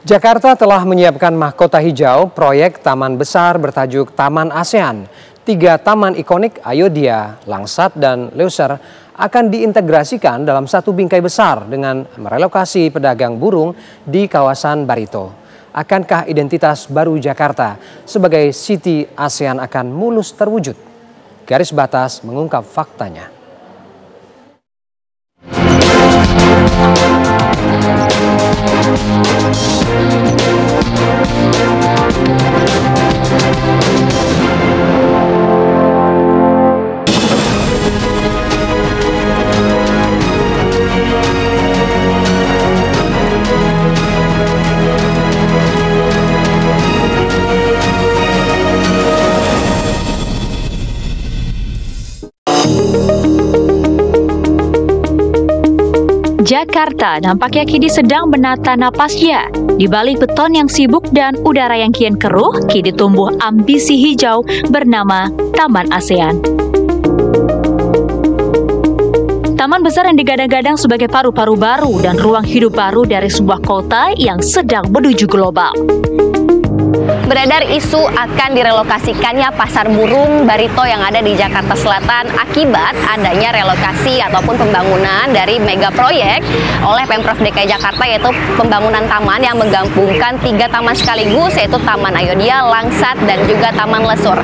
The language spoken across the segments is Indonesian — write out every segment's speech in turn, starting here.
Jakarta telah menyiapkan mahkota hijau proyek taman besar bertajuk Taman ASEAN. 3 taman ikonik Ayodhya, Langsat, dan Leuser akan diintegrasikan dalam satu bingkai besar dengan merelokasi pedagang burung di kawasan Barito. Akankah identitas baru Jakarta sebagai City ASEAN akan mulus terwujud? Garis Batas mengungkap faktanya. Jakarta nampaknya kini sedang menata napasnya. Di balik beton yang sibuk dan udara yang kian keruh, kini tumbuh ambisi hijau bernama Taman ASEAN. Taman besar yang digadang-gadang sebagai paru-paru baru dan ruang hidup baru dari sebuah kota yang sedang menuju global. Beredar isu akan direlokasikannya pasar burung Barito yang ada di Jakarta Selatan akibat adanya relokasi ataupun pembangunan dari mega proyek oleh Pemprov DKI Jakarta, yaitu pembangunan taman yang menggabungkan 3 taman sekaligus, yaitu Taman Ayodhya, Langsat, dan juga Taman Leuser.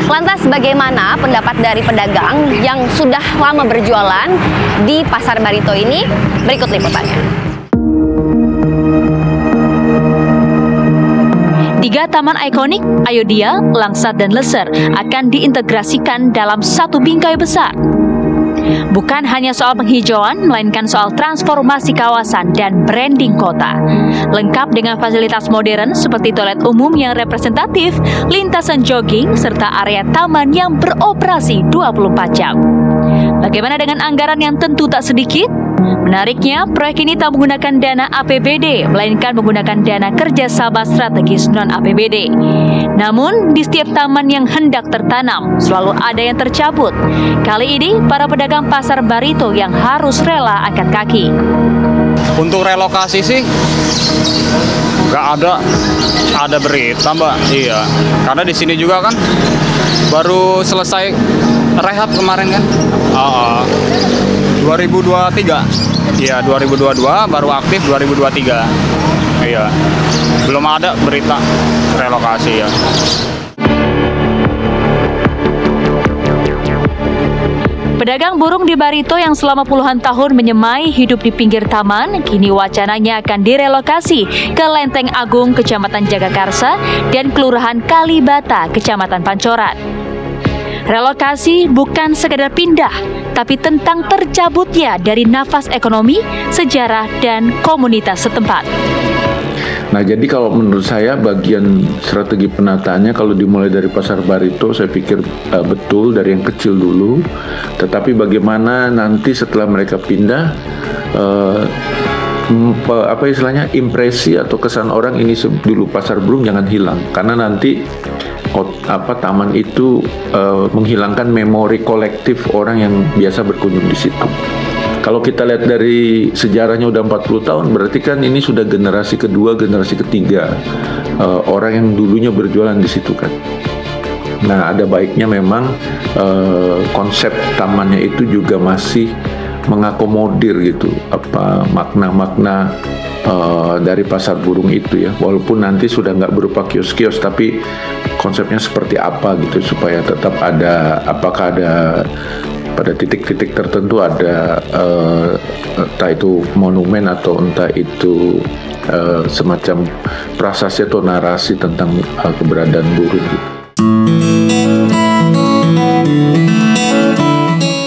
Lantas bagaimana pendapat dari pedagang yang sudah lama berjualan di pasar Barito ini? Berikut liputannya. 3 taman ikonik Ayodhya, Langsat, dan Leuser akan diintegrasikan dalam satu bingkai besar. Bukan hanya soal penghijauan, melainkan soal transformasi kawasan dan branding kota. Lengkap dengan fasilitas modern seperti toilet umum yang representatif, lintasan jogging, serta area taman yang beroperasi 24 jam. Bagaimana dengan anggaran yang tentu tak sedikit? Menariknya, proyek ini tak menggunakan dana APBD, melainkan menggunakan dana kerjasama strategis non-APBD. Namun, di setiap taman yang hendak tertanam, selalu ada yang tercabut. Kali ini, para pedagang pasar Barito yang harus rela angkat kaki. Untuk relokasi sih, nggak ada berita, Mbak. Iya, karena di sini juga kan baru selesai rehab kemarin kan. 2023. Iya, 2022 baru aktif 2023. Iya. Belum ada berita relokasi ya. Pedagang burung di Barito yang selama puluhan tahun menyemai hidup di pinggir taman, kini wacananya akan direlokasi ke Lenteng Agung, Kecamatan Jagakarsa, dan Kelurahan Kalibata, Kecamatan Pancoran. Relokasi bukan sekedar pindah, tapi tentang tercabutnya dari nafas ekonomi, sejarah, dan komunitas setempat. Nah, jadi kalau menurut saya bagian strategi penataannya kalau dimulai dari pasar Barito, saya pikir betul dari yang kecil dulu. Tetapi bagaimana nanti setelah mereka pindah, impresi atau kesan orang ini dulu pasar burung jangan hilang, karena nanti taman itu menghilangkan memori kolektif orang yang biasa berkunjung di situ. Kalau kita lihat dari sejarahnya udah 40 tahun, berarti kan ini sudah generasi kedua, generasi ketiga orang yang dulunya berjualan di situ kan. Nah, ada baiknya memang konsep tamannya itu juga masih mengakomodir gitu makna-makna dari pasar burung itu ya, walaupun nanti sudah nggak berupa kios-kios, tapi konsepnya seperti apa gitu supaya tetap ada, apakah ada pada titik-titik tertentu ada entah itu monumen atau entah itu semacam prasasti atau narasi tentang keberadaan burung gitu.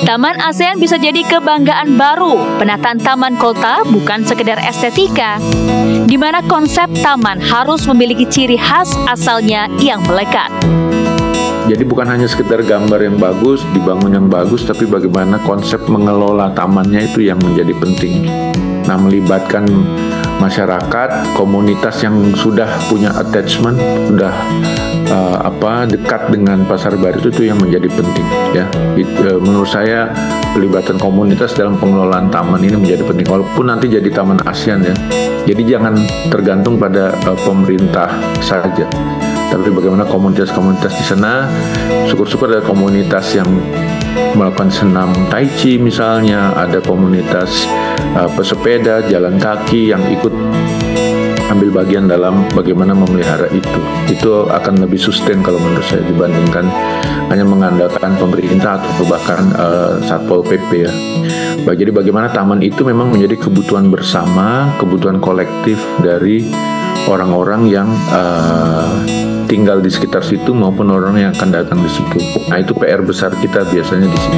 Taman ASEAN bisa jadi kebanggaan baru. Penataan taman kota bukan sekedar estetika, di mana konsep taman harus memiliki ciri khas asalnya yang melekat. Jadi bukan hanya sekedar gambar yang bagus, dibangun yang bagus, tapi bagaimana konsep mengelola tamannya itu yang menjadi penting. Nah, melibatkan masyarakat, komunitas yang sudah punya attachment, sudah dekat dengan Pasar Baru itu yang menjadi penting ya. Menurut saya pelibatan komunitas dalam pengelolaan taman ini menjadi penting, walaupun nanti jadi Taman ASEAN ya. Jadi jangan tergantung pada pemerintah saja, tapi bagaimana komunitas-komunitas di sana. Syukur-syukur ada komunitas yang melakukan senam tai chi misalnya, ada komunitas pesepeda, jalan kaki yang ikut ambil bagian dalam bagaimana memelihara itu. Itu akan lebih sustain kalau menurut saya dibandingkan hanya mengandalkan pemerintah atau bahkan Satpol PP ya. Jadi bagaimana taman itu memang menjadi kebutuhan bersama, kebutuhan kolektif dari orang-orang yang tinggal di sekitar situ maupun orang yang akan datang di situ. Nah, itu PR besar kita biasanya di situ.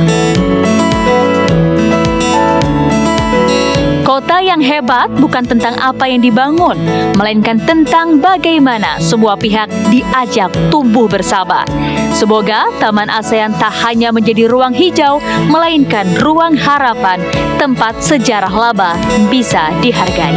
Kota yang hebat bukan tentang apa yang dibangun, melainkan tentang bagaimana semua pihak diajak tumbuh bersama. Semoga Taman ASEAN tak hanya menjadi ruang hijau, melainkan ruang harapan, tempat sejarah laba bisa dihargai.